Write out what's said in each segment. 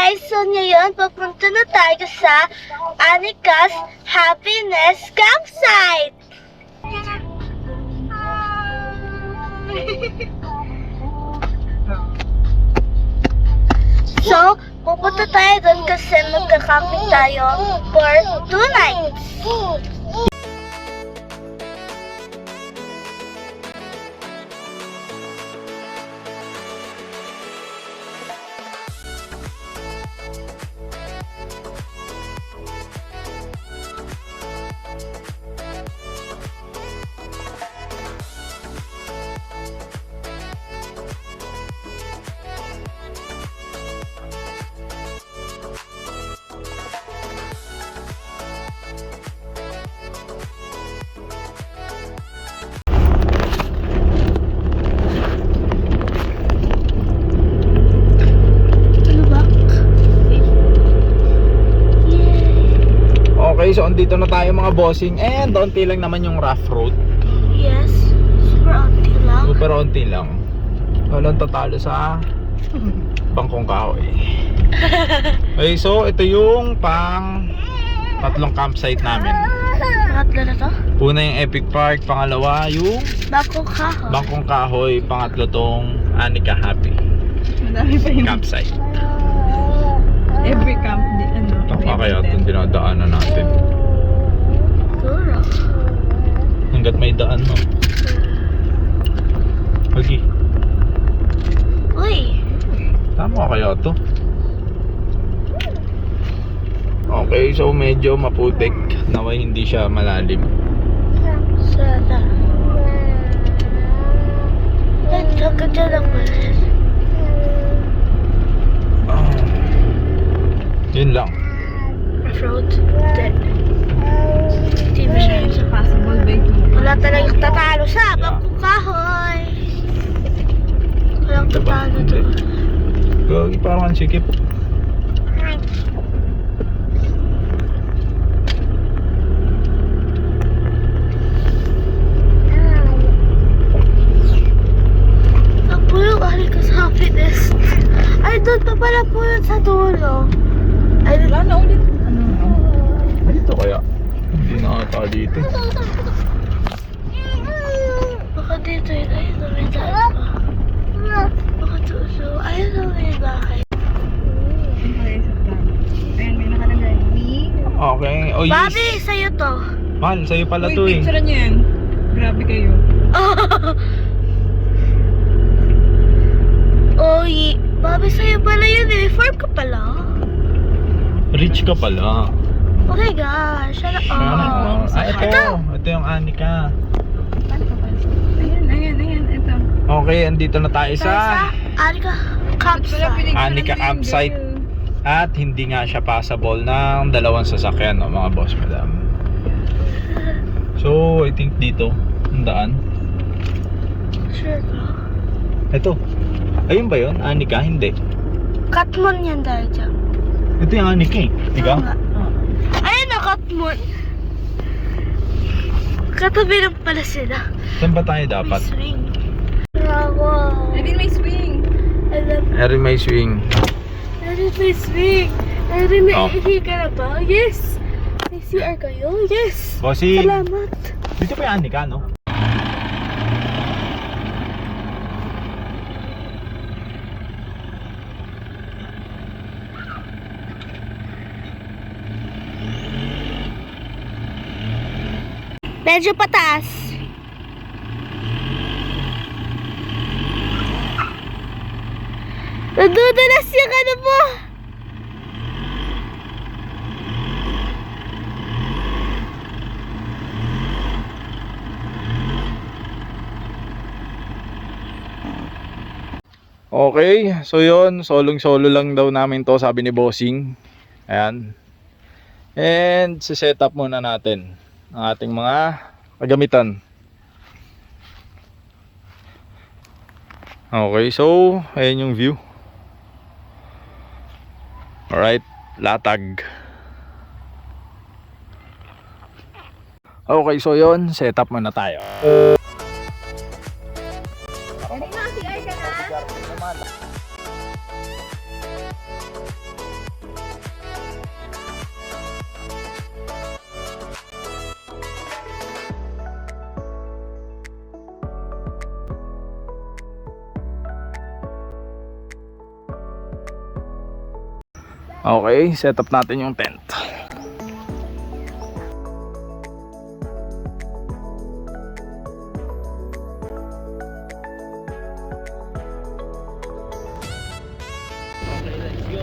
guys, so ngayon papunta na tayo sa Annika's Happiness Campsite. So, pupunta tayo doon kasi magka-camping tayo for 2 nights. Okay, so andito na tayo mga bossing and onti lang naman yung rough road. Yes, super onti lang. Super onti lang. Walang tatalo sa bangkong kahoy. Okay, so ito yung tatlong campsite namin. Pangatlo na to? Una yung Epic Park, pangalawa yung Bangkong Kahoy. Bangkong Kahoy, pangatlo tong Annika Happy Madami pa yun. Campsite. Every camp, Tama kaya itong dinadaanan natin. Siguro. Hanggat may daan, no? Okay. Uy! Tama kaya to? Okay, so medyo maputik. Naway hindi siya malalim. Sana. Ay, tsaka dyan ako. Yun lang. Off-road. Hindi ba siya yun? Possible by two. Wala talagang tatalo sa Bangkong Kahoy. Walang tatalo Hindi. doon. Gagi, parang ang sikip. Ako yung Annika's Happiness. Ay, doon pa pala po yun sa dulo. Ay, Wala na ulit. Dito kaya? Hindi na ata dito. baka dito yun. Ayun na may daan pa. Baka dulo. Ayun na may bahay. Ayan, may nakalagay. Me. Okay. Oh, yes. Bobby, sa'yo to. Mahal, sa'yo pala Uy, to eh. picture niyo yan. Grabe kayo. Oy, Bobby, sa'yo pala yun eh. Farm ka pala. Rich ka pala. Oh my gosh. Shut up. Ito yung Annika. Paano ka pala? Ayan. Ito. Okay, andito na tayo sa Annika Campsite. Annika Campsite. At hindi nga siya passable ng dalawang sasakyan, no, mga boss madam. So, I think dito ang daan. Sure ka. Ito. Ayun ba yun? Annika? Hindi. Katmon yan dahil dyan. Ito yung Annika eh. Ikaw? Oo nga. Ayun na, Katmon. Katabi lang pala sila. Saan ba tayo May dapat? swing. Wow. I mean, may swing. I love Erin may swing. Erin, may swing. Erin, may Oh. ihi ka na ba? Yes. May CR kayo? Yes. Bossing! Salamat. Dito pa yung Annika, no? Medyo pataas. Nadudulas yung ano mo. Okay, so yun, solong-solo lang daw namin to, sabi ni Bossing. Ayan. And set up muna natin ang ating mga kagamitan. Okay, so ayan yung view. Alright, latag. Okay, so yun, set up muna tayo. Okay, set up natin yung tent. Okay, let's go.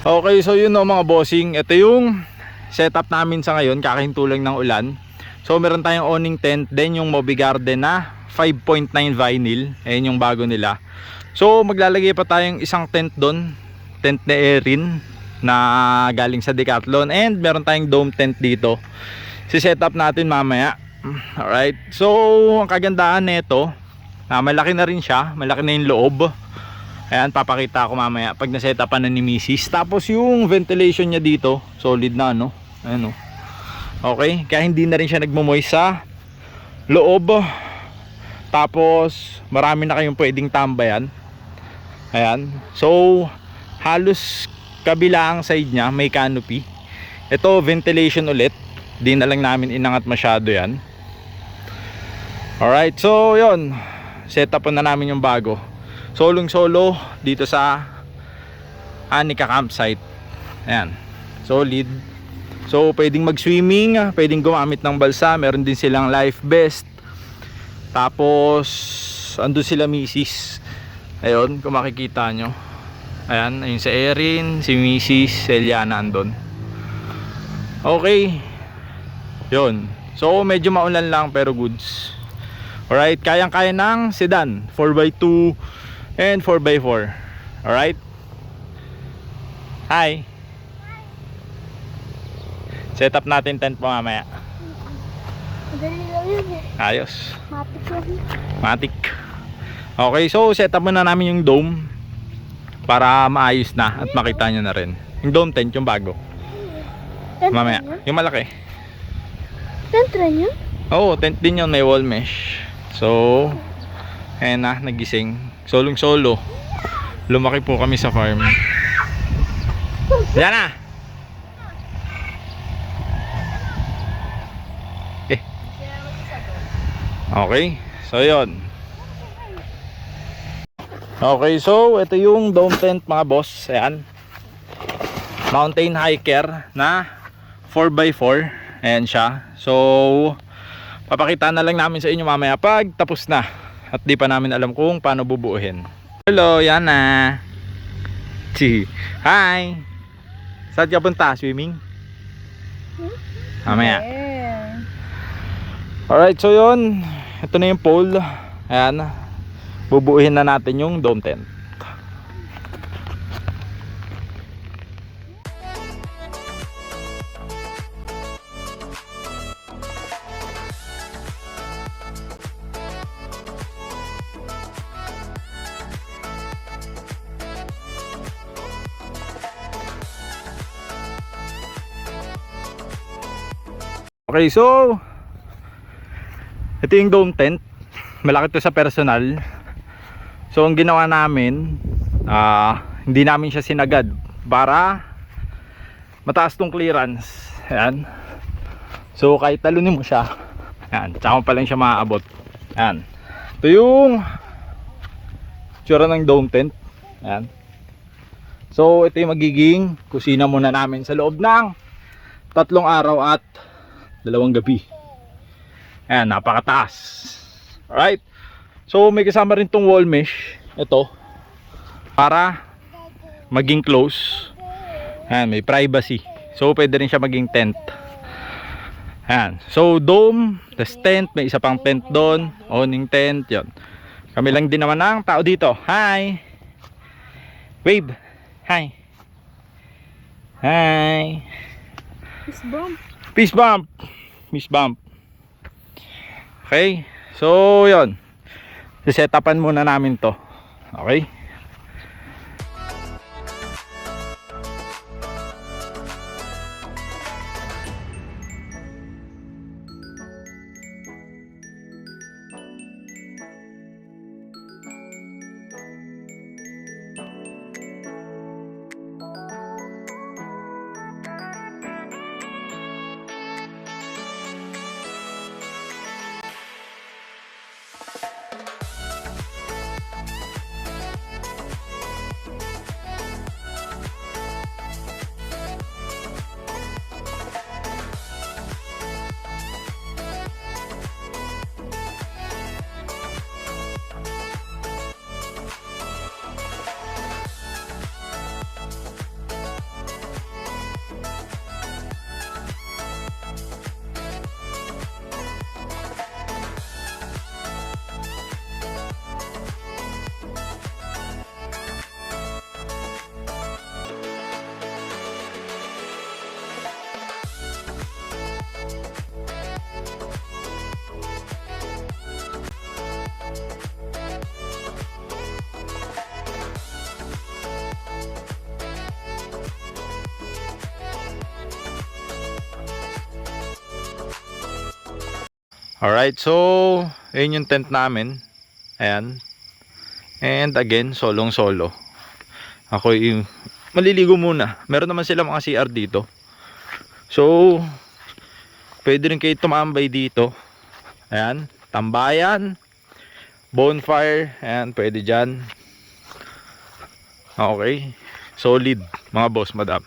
Okay, so yun, no, mga bossing. Ito yung setup namin sa ngayon, kakahinto lang ng ulan. So meron tayong awning tent, then yung Moby Garden na 5.9 vinyl. Ayan yung bago nila. So maglalagay pa tayong isang tent doon, tent na Erin na galing sa Decathlon, and meron tayong dome tent dito. Si-set up natin mamaya. Alright, so ang kagandahan nito, malaki na rin siya, malaki na yung loob. Ayan, papakita ko mamaya pag na-setupan na ni Mrs. Tapos yung ventilation niya dito, solid na, no? Ayan, no? Okay, kaya hindi na rin siya nagmo-moist sa loob. Tapos marami na kayong pwedeng tambayan. Ayan, so halos kabila ang side niya may canopy. Ito ventilation ulit, di na lang namin inangat masyado yan. Alright, so yun, setupan na namin yung bago. Solong solo dito sa Anika campsite. Ayan, solid. So pwedeng mag swimming, pwedeng gumamit ng balsa, meron din silang life vest. Tapos andun sila Mrs. Ayun, kung makikita nyo. Ayan, ayun si Erin, si Mrs. Eliana andun. Okay, yun. So medyo maulan lang pero goods. Alright, kayang-kaya ng sedan 4x2 and 4x4. Alright. Hi. Set up natin tent po mamaya. Madali lang yun eh. Ayos. Matik lang. Matik. Okay, so set up muna namin yung dome para maayos na at makita nyo na rin. Yung dome tent, yung bago. Tent Mamaya, rin yun? yung malaki. Tent rin yun? Oo, tent din yun, may wall mesh. So, ayan na, nagising. Solong solo. Lumaki po kami sa farm. Yan na! Okay, so yun. Okay, so ito yung dome tent mga boss. Ayan, mountain hiker na 4x4. Ayan siya. So papakita na lang namin sa inyo mamaya pag tapos na. At di pa namin alam kung paano bubuuhin. Hello, yan na. Hi. Saan ka punta? Swimming? Mamaya. Yeah. Alright, so yun. Ito na yung pole. Ayan. Bubuuhin na natin yung dome tent. Okay, so ito yung dome tent. Malaki to sa personal. So ang ginawa namin, hindi namin siya sinagad para mataas tong clearance. Ayan. So kahit talunin mo siya, ayan, tsaka pa lang siya maaabot. Ayan. Ito yung tsura ng dome tent. Ayan. So ito yung magiging kusina muna namin sa loob ng 3 araw at 2 gabi. Ayan, napakataas. Alright. So may kasama rin tong wall mesh. Ito para maging close. Ayan, may privacy. So pwede rin siya maging tent. Ayan. So dome, tas tent, may isa pang tent doon, awning tent, yon. Kami lang din naman ang tao dito. Hi. Wave. Hi. Hi. Fist bump. Peace bump. Peace bump. Okay. So yon. Sisetapan muna namin to. Okay. Alright, so ayun yung tent namin. Ayan. And again, solong solo. Ako yung maliligo muna. Meron naman sila mga CR dito. So pwede rin kayo tumambay dito. Ayan, tambayan, bonfire, ayan, pwede dyan. Okay, solid mga boss, madam.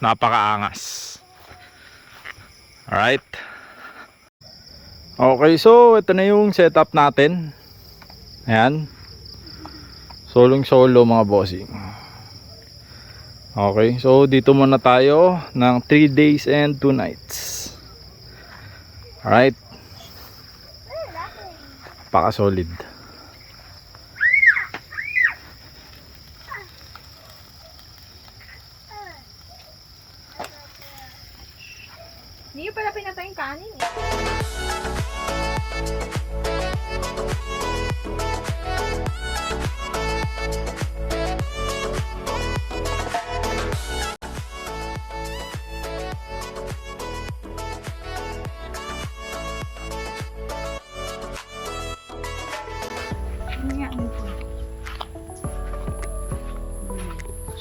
Napakaangas. Alright. Okay, so ito na yung setup natin. Ayan. Solong solo mga bossing. Okay, so dito muna tayo ng 3 days and 2 nights. Alright. Paka solid. Hindi pala pinatay yung kanin eh.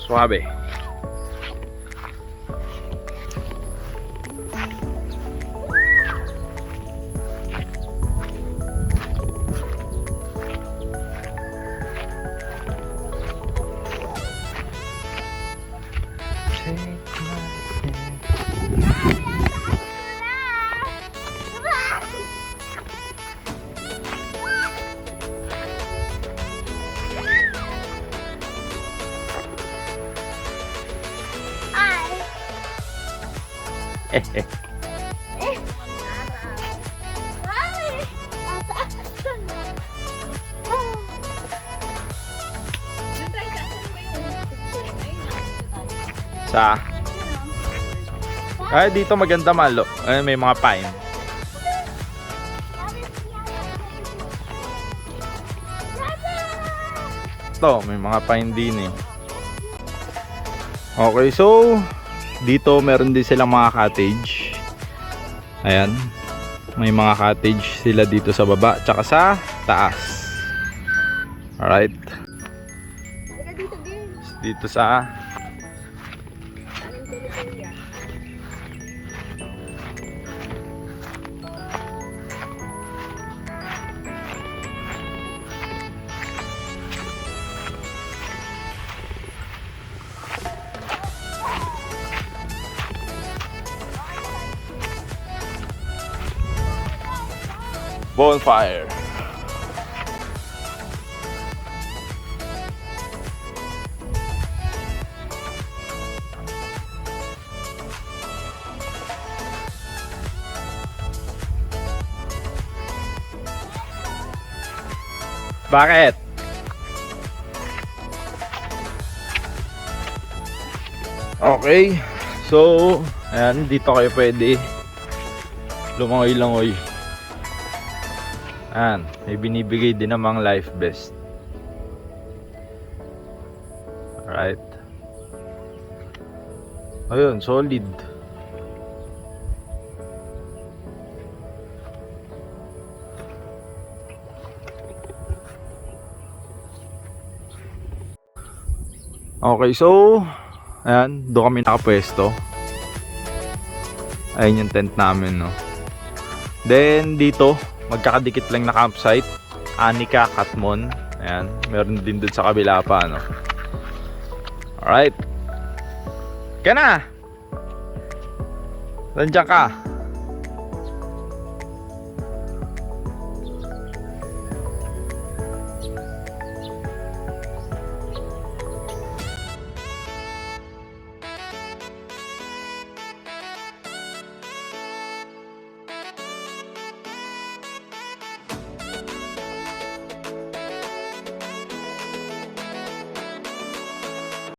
Suabe. Sa ay dito maganda malo. Ay may mga pine. Ito may mga pine din eh. Okay, so dito meron din silang mga cottage. Ayan. May mga cottage sila dito sa baba tsaka sa taas. Alright. Dito sa bonfire. Bakit? Okay. So, ayan, dito kayo pwede lumangoy-langoy. Ayan, may binibigay din namang life vest. Alright. Ayun, solid. Okay, so ayan, doon kami nakapwesto. Ayun yung tent namin, no. Then dito, magkakadikit lang na campsite, Anika, Katmon. Ayan, meron din doon sa kabila pa, no. Alright. Kaya na. Nandiyan ka.